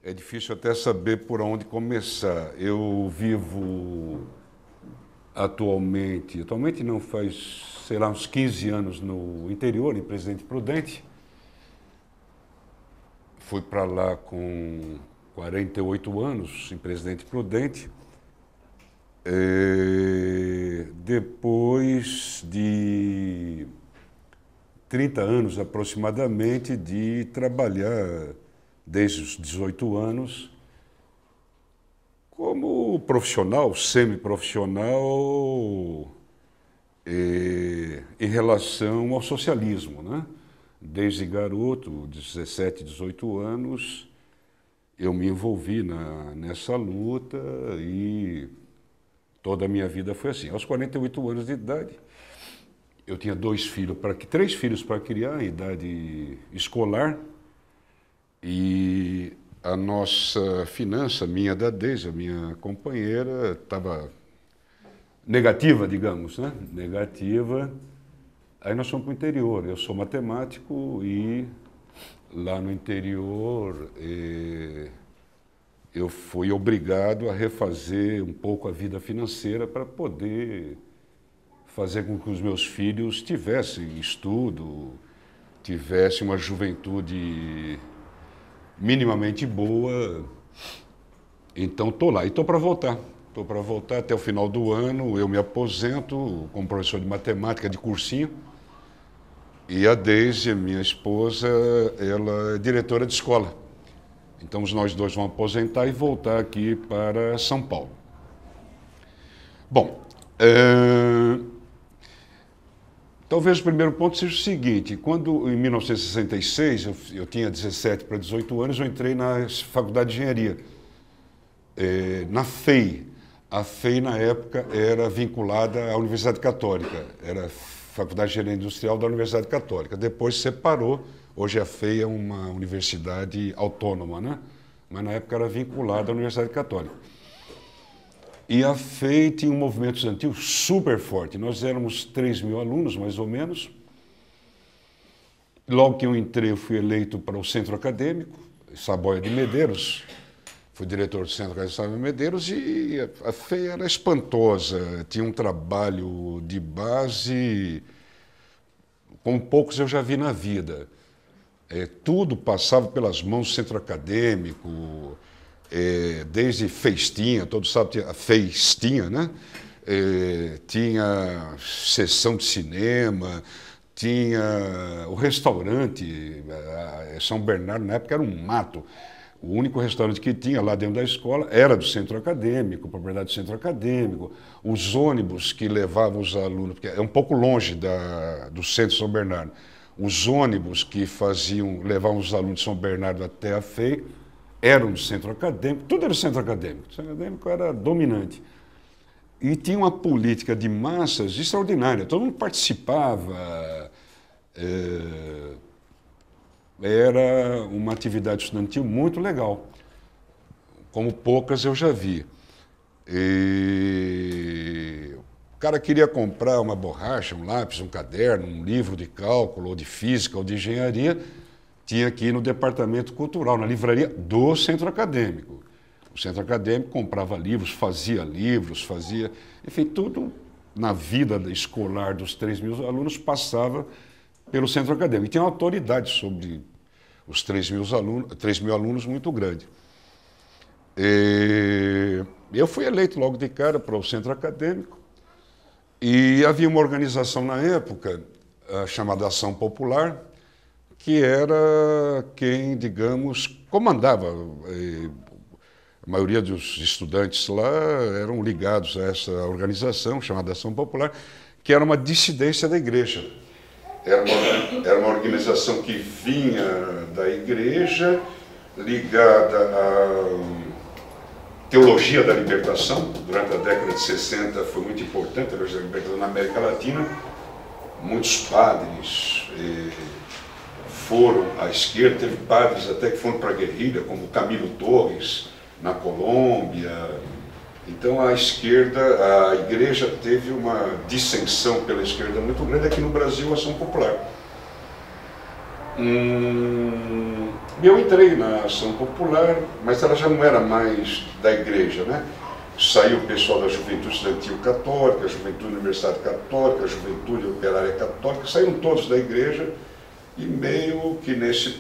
É difícil até saber por onde começar. Eu vivo atualmente não faz, sei lá, uns 15 anos no interior, em Presidente Prudente. Fui para lá com 48 anos, em Presidente Prudente. Depois de 30 anos aproximadamente de trabalhar desde os 18 anos como profissional, semiprofissional, em relação ao socialismo, né? Desde garoto, 17, 18 anos, eu me envolvi nessa luta e toda a minha vida foi assim. Aos 48 anos de idade, eu tinha três filhos para criar, em idade escolar, e a nossa finança, minha da Deise, a minha companheira, estava negativa, digamos, né? Negativa. Aí nós fomos para o interior. Eu sou matemático e lá no interior eu fui obrigado a refazer um pouco a vida financeira para poder fazer com que os meus filhos tivessem estudo, tivessem uma juventude minimamente boa. Então estou lá e estou para voltar. Estou para voltar até o final do ano. Eu me aposento como professor de matemática de cursinho. E a Deise, minha esposa, ela é diretora de escola. Então nós dois vamos aposentar e voltar aqui para São Paulo. Bom, talvez o primeiro ponto seja o seguinte: quando em 1966, eu tinha 17 para 18 anos, eu entrei na Faculdade de Engenharia, na FEI. A FEI, na época, era vinculada à Universidade Católica, era a Faculdade de Engenharia Industrial da Universidade Católica. Depois separou, hoje a FEI é uma universidade autônoma, né? Mas na época era vinculada à Universidade Católica. E a FEI tinha um movimento estudantil super forte. Nós éramos 3.000 alunos, mais ou menos. Logo que eu entrei, eu fui eleito para o Centro Acadêmico, Saboia de Medeiros. Fui diretor do Centro Acadêmico Saboia de Medeiros e a FEI era espantosa. Tinha um trabalho de base como poucos eu já vi na vida. Tudo passava pelas mãos do Centro Acadêmico, desde festinha, todos sabem, a festinha, né? Tinha sessão de cinema, tinha o restaurante, São Bernardo, na época era um mato. O único restaurante que tinha lá dentro da escola era do Centro Acadêmico, propriedade do Centro Acadêmico. Os ônibus que levavam os alunos, porque é um pouco longe do Centro de São Bernardo, os ônibus que levavam os alunos de São Bernardo até a FEI, eram do Centro Acadêmico, tudo era do Centro Acadêmico. O Centro Acadêmico era dominante. E tinha uma política de massas extraordinária, todo mundo participava, era uma atividade estudantil muito legal, como poucas eu já vi. O cara queria comprar uma borracha, um lápis, um caderno, um livro de cálculo, ou de física, ou de engenharia, tinha que ir no departamento cultural, na livraria do Centro Acadêmico. O Centro Acadêmico comprava livros, enfim, tudo na vida escolar dos 3.000 alunos passava pelo Centro Acadêmico. E tinha uma autoridade sobre os 3.000 alunos muito grande. Eu fui eleito logo de cara para o Centro Acadêmico e havia uma organização na época chamada Ação Popular, que era quem, digamos, comandava. A maioria dos estudantes lá eram ligados a essa organização chamada Ação Popular, que era uma dissidência da igreja. Era uma organização que vinha da igreja, ligada à teologia da libertação. Durante a década de 60 foi muito importante a teologia da libertação na América Latina. Muitos padres foram à esquerda, teve padres até que foram para a guerrilha, como Camilo Torres, na Colômbia. Então a igreja teve uma dissensão pela esquerda muito grande. Aqui no Brasil, a Ação Popular. Eu entrei na Ação Popular, mas ela já não era mais da igreja, né? Saiu o pessoal da Juventude Estudantil Católica, a Juventude Universitária Católica, a Juventude Operária Católica, saíram todos da igreja e meio que nesse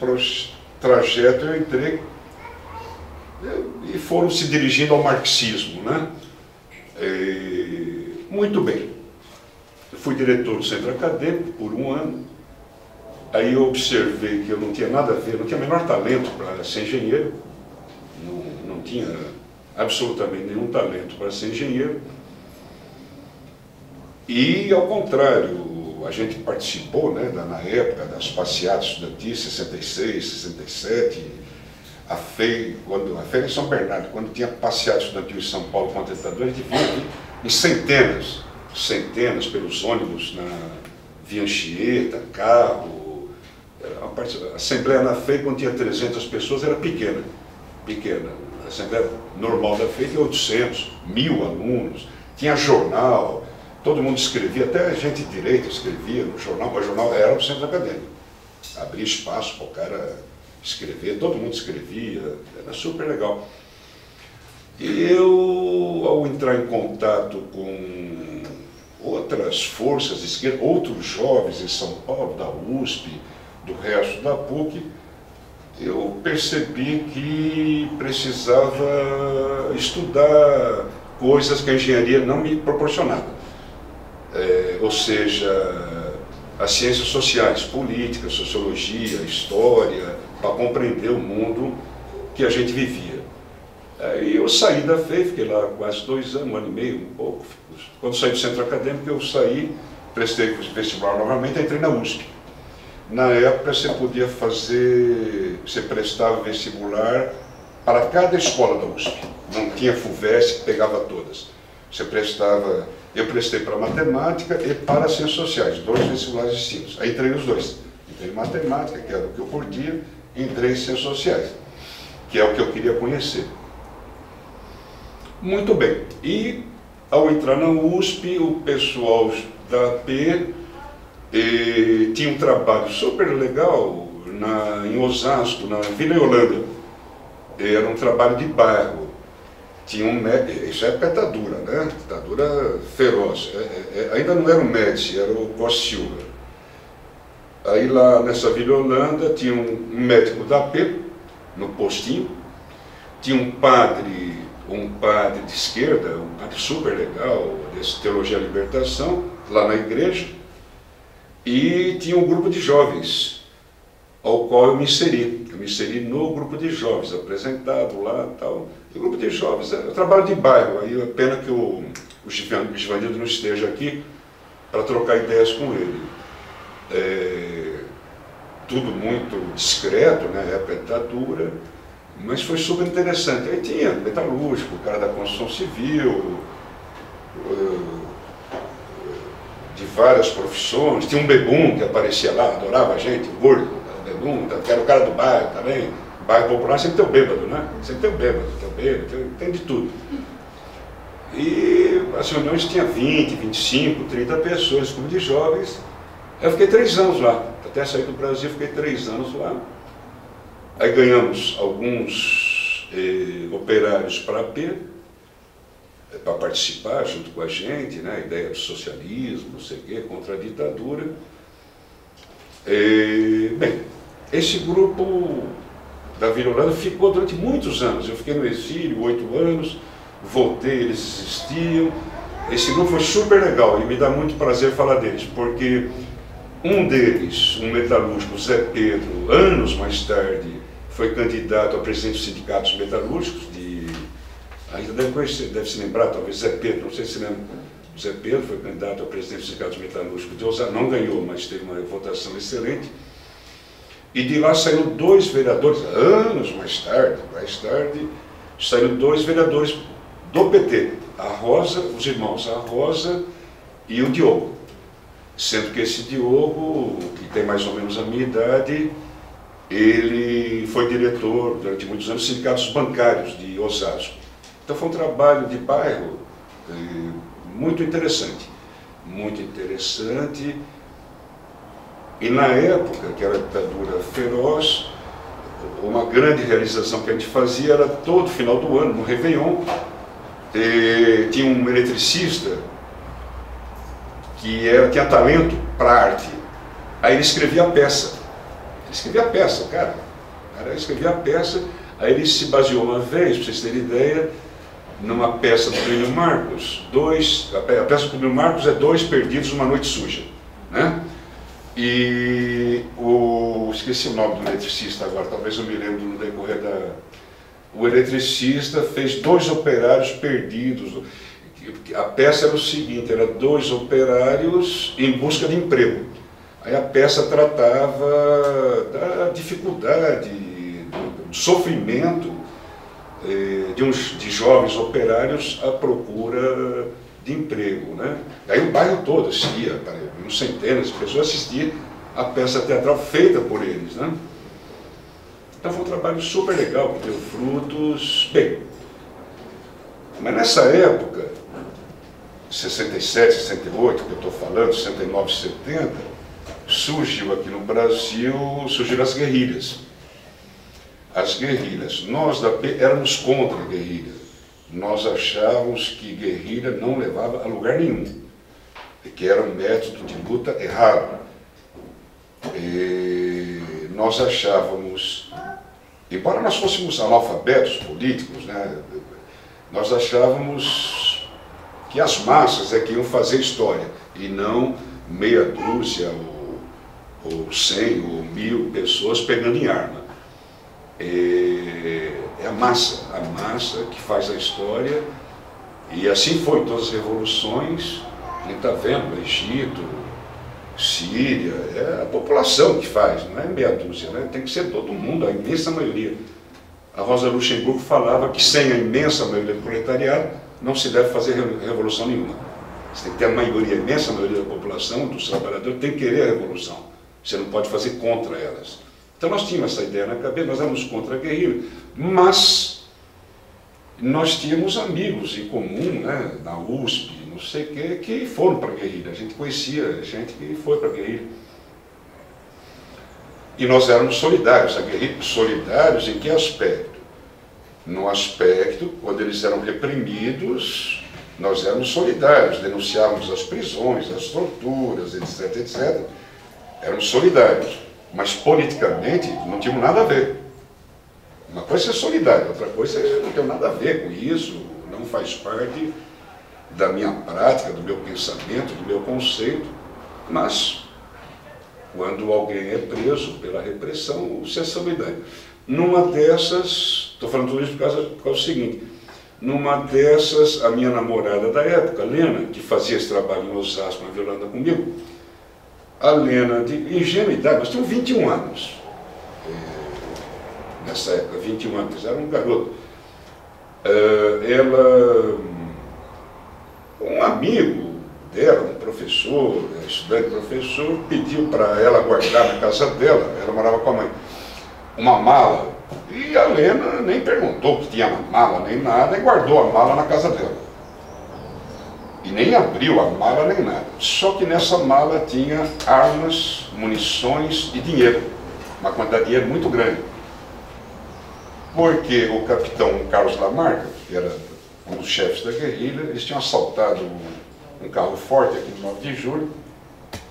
trajeto eu entrei e foram se dirigindo ao marxismo, né? Muito bem. Eu fui diretor do centro acadêmico por um ano. Aí eu observei que eu não tinha nada a ver, não tinha o menor talento para ser engenheiro, não tinha absolutamente nenhum talento para ser engenheiro. E, ao contrário, a gente participou, né, na época das passeatas estudantis, 66, 67, a feira em São Bernardo, quando tinha passeata estudantil em São Paulo com a tentadora, a gente via em centenas pelos ônibus na Via Anchieta, carro. A Assembleia na FEI, quando tinha 300 pessoas, era pequena. A Assembleia normal da FEI tinha 800, 1000 alunos, tinha jornal, todo mundo escrevia, até a gente de direita escrevia no jornal, mas o jornal era o centro acadêmico. Abria espaço para o cara escrever, todo mundo escrevia, era super legal. E eu, ao entrar em contato com outras forças de esquerda, outros jovens em São Paulo, da USP, do resto da PUC, eu percebi que precisava estudar coisas que a engenharia não me proporcionava. Ou seja, as ciências sociais, política, sociologia, história, para compreender o mundo que a gente vivia. Aí eu saí da FEI, fiquei lá quase 2 anos, 1 ano e meio, um pouco. Quando saí do centro acadêmico, eu saí, prestei vestibular novamente, entrei na USP. Na época você podia fazer, você prestava vestibular para cada escola da USP. Não tinha FUVEST que pegava todas. Você prestava, eu prestei para matemática e para ciências sociais, 2 vestibulares distintos. Aí entrei nos 2. Entrei em matemática, que era o que eu curtia, e entrei em ciências sociais, que é o que eu queria conhecer. Muito bem. E ao entrar na USP, o pessoal da AP tinha um trabalho super legal em Osasco, na Vila Holanda. Era um trabalho de bairro. Tinha isso é ditadura, né? Ditadura feroz. Ainda não era o Médici, era o Costa Silva. Aí lá nessa Vila Holanda tinha um médico da AP, no postinho, tinha um padre de esquerda, um padre super legal, desse Teologia da Libertação, lá na igreja, e tinha um grupo de jovens, ao qual eu me inseri. Eu me inseri no grupo de jovens, apresentado lá e tal. E o grupo de jovens é trabalho de bairro, aí é pena que o Givanildo não esteja aqui para trocar ideias com ele. Tudo muito discreto, né, época da ditadura, mas foi super interessante. Aí tinha metalúrgico, o cara da construção civil, de várias profissões. Tinha um bebum que aparecia lá, adorava a gente, o gordo, o bebum, que era o cara do bairro também. Bairro popular sempre tem o bêbado, né? Sempre tem o bêbado, tem de tudo. E as reuniões tinha 20, 25, 30 pessoas, como de jovens. Eu fiquei 3 anos lá, até sair do Brasil, fiquei 3 anos lá. Aí ganhamos alguns operários para a AP, para participar junto com a gente, né, a ideia do socialismo, não sei o quê, contra a ditadura. Bem, esse grupo da Vila Holanda ficou durante muitos anos. Eu fiquei no exílio 8 anos, voltei, eles existiam. Esse grupo foi super legal e me dá muito prazer falar deles, porque um deles, um metalúrgico, Zé Pedro, anos mais tarde, foi candidato a presidente dos sindicatos metalúrgicos ainda deve conhecer, deve se lembrar, talvez Zé Pedro, não sei se lembra. Zé Pedro foi candidato a presidente dos sindicatos metalúrgicos de Osasco, não ganhou, mas teve uma votação excelente. E de lá saíram 2 vereadores, anos mais tarde, saíram 2 vereadores do PT, a Rosa, os irmãos a Rosa e o Diogo. Sendo que esse Diogo, que tem mais ou menos a minha idade, ele foi diretor durante muitos anos dos sindicatos bancários de Osasco. Então foi um trabalho de bairro muito interessante, muito interessante. E na época, que era a ditadura feroz, uma grande realização que a gente fazia era todo final do ano, no Réveillon, tinha um eletricista que tinha talento para arte. Aí ele escrevia a peça. Ele escrevia a peça, cara. O cara escrevia a peça. Aí ele se baseou uma vez, para vocês terem ideia, numa peça do Plínio Marcos. A peça do Plínio Marcos é Dois Perdidos numa Noite Suja, né? E esqueci o nome do eletricista agora, talvez eu me lembre no decorrer o eletricista fez dois operários perdidos. A peça era o seguinte, era dois operários em busca de emprego. Aí a peça tratava da dificuldade, do sofrimento de jovens operários à procura de emprego, né? Aí o bairro todo assistia, centenas de pessoas assistiam a peça teatral feita por eles, né? Então foi um trabalho super legal, que deu frutos. Bem, mas nessa época, 67, 68, que eu estou falando, 69, 70, surgiu aqui no Brasil, surgiram as guerrilhas. As guerrilhas. Nós da P éramos contra a guerrilha. Nós achávamos que guerrilha não levava a lugar nenhum, que era um método de luta errado. E nós achávamos, embora nós fôssemos analfabetos políticos, né, nós achávamos que as massas é que iam fazer história, e não meia dúzia, ou 100, ou 1000 pessoas pegando em arma. É a massa que faz a história, e assim foi em todas as revoluções. A gente está vendo, Egito, Síria, é a população que faz, não é meia dúzia, né? Tem que ser todo mundo, a imensa maioria. A Rosa Luxemburgo falava que sem a imensa maioria do proletariado não se deve fazer revolução nenhuma. Você tem que ter a maioria, a imensa maioria da população, dos trabalhadores, tem que querer a revolução. Você não pode fazer contra elas. Então nós tínhamos essa ideia na cabeça, nós éramos contra a guerrilha, mas nós tínhamos amigos em comum, né, na USP, não sei o quê, que foram para a guerrilha. A gente conhecia gente que foi para a guerrilha. E nós éramos solidários. A guerrilha, solidários em que aspecto? No aspecto, quando eles eram reprimidos, nós éramos solidários, denunciávamos as prisões, as torturas, etc, etc. Éramos solidários. Mas politicamente não tínhamos nada a ver. Uma coisa é ser solidário, outra coisa é não ter nada a ver com isso, não faz parte da minha prática, do meu pensamento, do meu conceito. Mas, quando alguém é preso pela repressão, você é solidário. Numa dessas, estou falando tudo isso por causa do seguinte, numa dessas, a minha namorada da época, Lena, que fazia esse trabalho em Osasco, na Violanda comigo, a Lena, de ingenuidade, nós tínhamos 21 anos, nessa época, 21 anos, era um garoto. Um amigo dela, um professor, estudante professor, pediu para ela guardar na casa dela, ela morava com a mãe, uma mala, e a Lena nem perguntou que tinha mala nem nada, e guardou a mala na casa dela. E nem abriu a mala nem nada. Só que nessa mala tinha armas, munições e dinheiro, uma quantidade de dinheiro muito grande. Porque o capitão Carlos Lamarca, que era um dos chefes da guerrilha, eles tinham assaltado um carro forte aqui no 9 de julho,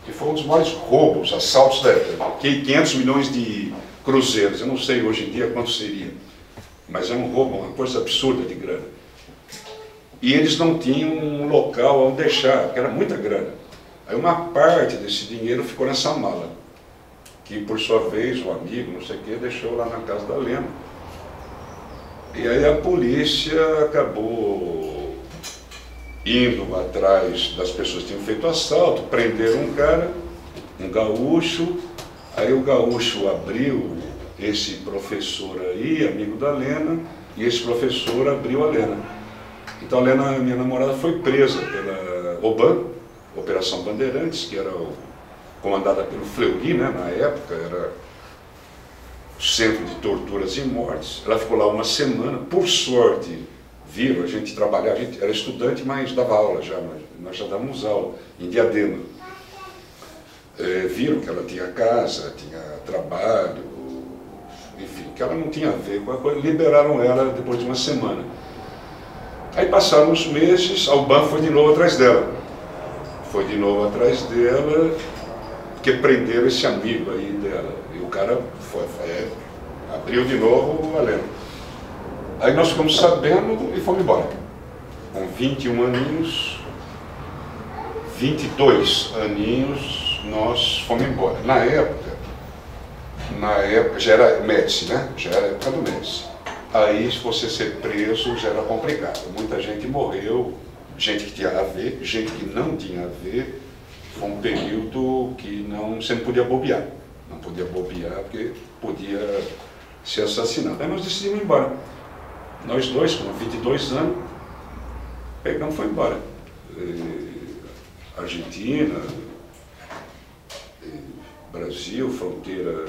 que foi um dos maiores roubos, assaltos da época. 500 milhões de cruzeiros, eu não sei hoje em dia quanto seria, mas é um roubo, uma coisa absurda de grana. E eles não tinham um local onde deixar, porque era muita grana. Aí uma parte desse dinheiro ficou nessa mala, que por sua vez o amigo, não sei o que, deixou lá na casa da Lena. E aí a polícia acabou indo atrás das pessoas que tinham feito o assalto, prenderam um cara, um gaúcho, aí o gaúcho abriu esse professor aí, amigo da Lena, e esse professor abriu a Lena. Então a Lena, minha namorada, foi presa pela OBAN, Operação Bandeirantes, que era comandada pelo Fleury, né, na época, era Centro de Torturas e Mortes. Ela ficou lá uma semana, por sorte, viram a gente trabalhar, a gente era estudante, mas dava aula já, nós já dávamos aula em Diadema. Viram que ela tinha casa, tinha trabalho, enfim, que ela não tinha a ver com a coisa, liberaram ela depois de uma semana. Aí passaram uns meses, a UBAN foi de novo atrás dela. Foi de novo atrás dela, porque prenderam esse amigo aí dela. E o cara abriu de novo valendo. Aí nós ficamos sabendo e fomos embora. Com 21 aninhos, 22 aninhos, nós fomos embora. Na época já era Médici, né? Já era a época do Médici. Aí, se você ser preso, já era complicado. Muita gente morreu, gente que tinha a ver, gente que não tinha a ver. Foi um período que você não podia bobear. Não podia bobear porque podia ser assassinado. Aí nós decidimos ir embora. Nós dois, com 22 anos, pegamos e fomos embora. Argentina, Brasil, fronteira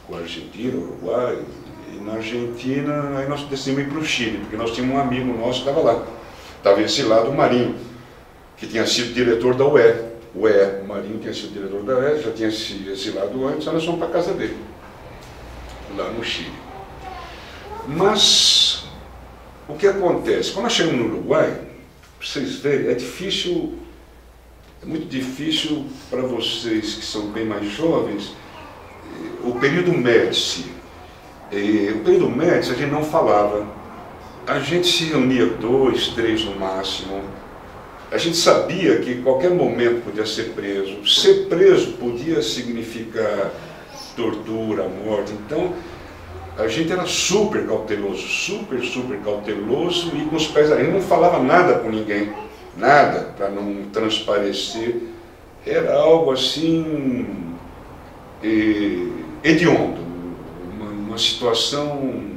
com a Argentina, Uruguai. E na Argentina, aí nós decidimos ir para o Chile, porque nós tínhamos um amigo nosso que estava lá. Estava exilado, o Marinho, que tinha sido diretor da UE. O Marinho tinha sido diretor da UE, já tinha se exilado antes, aí nós fomos para a casa dele, lá no Chile. Mas, o que acontece? Quando nós chegamos no Uruguai, para vocês verem, é muito difícil para vocês que são bem mais jovens, o período Médici. O período Médici a gente não falava, a gente se reunia 2, 3 no máximo, a gente sabia que qualquer momento podia ser preso podia significar tortura, morte, então a gente era super cauteloso e com os pés, a gente não falava nada com ninguém, nada para não transparecer, era algo assim hediondo. Uma situação.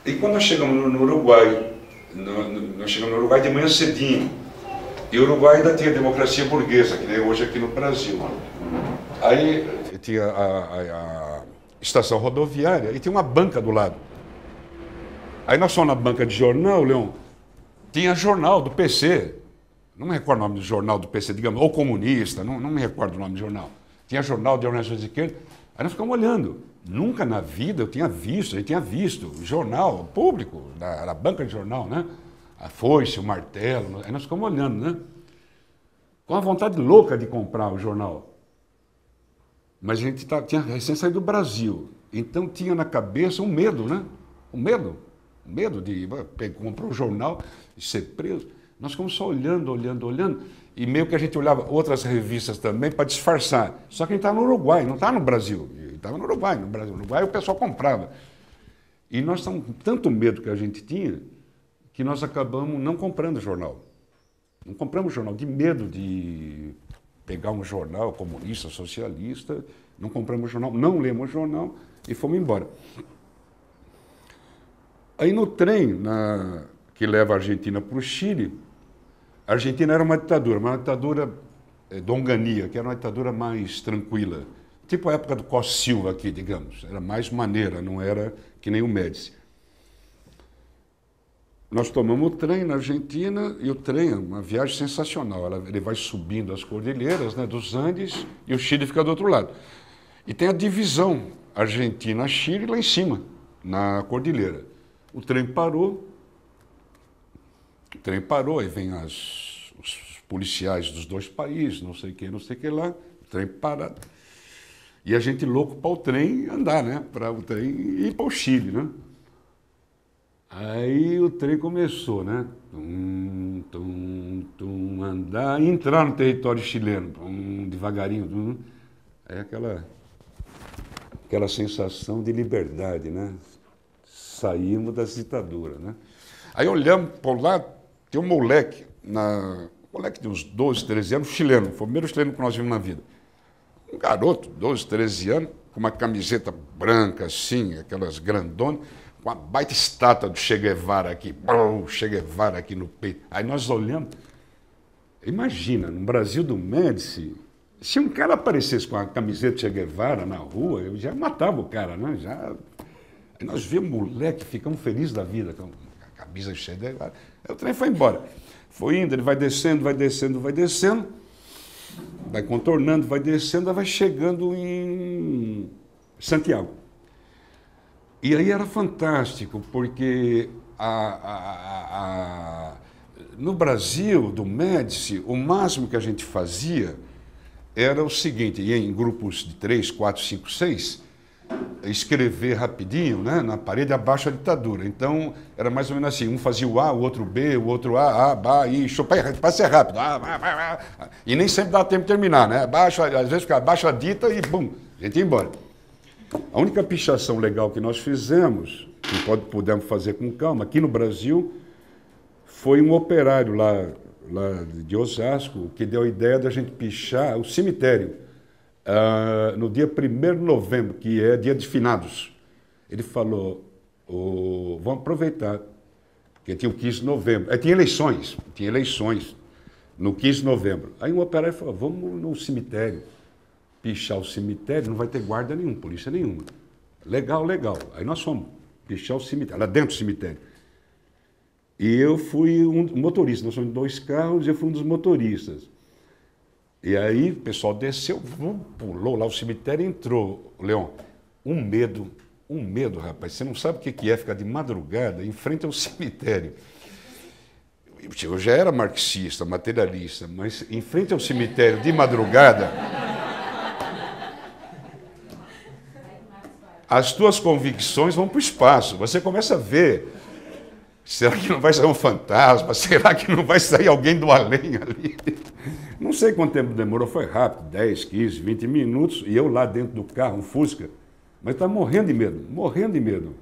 E quando nós chegamos no Uruguai, nós chegamos no Uruguai de manhã cedinho, e o Uruguai ainda tinha democracia burguesa, que nem hoje aqui no Brasil. Aí tinha a estação rodoviária e tinha uma banca do lado. Aí nós fomos na banca de jornal, Leon, tinha jornal do PC, não me recordo o nome do jornal do PC, digamos, ou comunista, não me recordo o nome do jornal. Tinha jornal de organizações de esquerda, aí nós ficamos olhando. Nunca na vida a gente tinha visto jornal público, da banca de jornal, né? A foice, o martelo, aí nós ficamos olhando, né? Com a vontade louca de comprar o jornal. Mas a gente tinha recém saído do Brasil, então tinha na cabeça um medo, né? Um medo de comprar um jornal e ser preso. Nós ficamos só olhando, e meio que a gente olhava outras revistas também para disfarçar. Só que a gente estava no Uruguai, não estava no Brasil. Estava no Uruguai, no Uruguai o pessoal comprava. E nós estávamos com tanto medo que a gente tinha, que nós acabamos não comprando jornal. Não compramos jornal, de medo de pegar um jornal comunista, socialista, não compramos jornal, não lemos jornal e fomos embora. Aí no trem que leva a Argentina para o Chile, a Argentina era uma ditadura Dongania, que era uma ditadura mais tranquila. Tipo a época do Costa Silva aqui, digamos. Era mais maneira, não era que nem o Médici. Nós tomamos o trem na Argentina e o trem é uma viagem sensacional. Ele vai subindo as cordilheiras, né, dos Andes e o Chile fica do outro lado. E tem a divisão Argentina-Chile lá em cima, na cordilheira. O trem parou, aí vem os policiais dos dois países, não sei o que lá, o trem parado. E a gente louco para o trem andar, né? Para o trem ir para o Chile, né? Aí o trem começou, né? Andar e entrar no território chileno, devagarinho. É aquela sensação de liberdade, né? Saímos das ditaduras, né? Aí olhamos para o lado, tem um moleque de uns 12, 13 anos, chileno, foi o primeiro chileno que nós vimos na vida. Um garoto, 12, 13 anos, com uma camiseta branca assim, aquelas grandonas, com uma baita estátua do Che Guevara aqui, Che Guevara aqui no peito. Aí nós olhamos, imagina, no Brasil do Médici, se um cara aparecesse com a camiseta de Che Guevara na rua, eu já matava o cara, né? Aí nós vimos o moleque, ficamos felizes da vida com a camisa de Che Guevara. Aí o trem foi embora. Foi indo, ele vai descendo, vai contornando, vai descendo, vai chegando em Santiago. E aí era fantástico, porque no Brasil, do Médici, o máximo que a gente fazia era o seguinte, ia em grupos de 3, 4, 5, 6, escrever rapidinho, né, na parede abaixo a ditadura. Então, era mais ou menos assim, um fazia o A, o outro B, o outro A, Ba, I, para ser rápido. E nem sempre dá tempo de terminar, né? Abaixo, às vezes ficava abaixo a dita e bum, a gente ia embora. A única pichação legal que nós fizemos, que pudemos fazer com calma, aqui no Brasil, foi um operário lá de Osasco que deu a ideia da gente pichar o cemitério no dia 1º de novembro, que é dia de finados. Ele falou, vamos aproveitar, porque tinha o 15 de novembro. Tinha eleições no 15 de novembro. Aí um operário falou, vamos no cemitério. Pichar o cemitério, não vai ter guarda nenhum, polícia nenhuma. Legal, legal. Aí nós fomos pichar o cemitério, lá dentro do cemitério. E eu fui um motorista, nós somos 2 carros e eu fui um dos motoristas. E aí o pessoal desceu, pulou lá o cemitério e entrou. Leon, um medo, rapaz. Você não sabe o que é ficar de madrugada em frente ao cemitério. Eu já era marxista, materialista, mas em frente ao cemitério de madrugada, as tuas convicções vão para o espaço. Você começa a ver, será que não vai sair um fantasma? Será que não vai sair alguém do além ali? Não sei quanto tempo demorou, foi rápido, 10, 15, 20 minutos, e eu lá dentro do carro, um Fusca, mas estava morrendo de medo.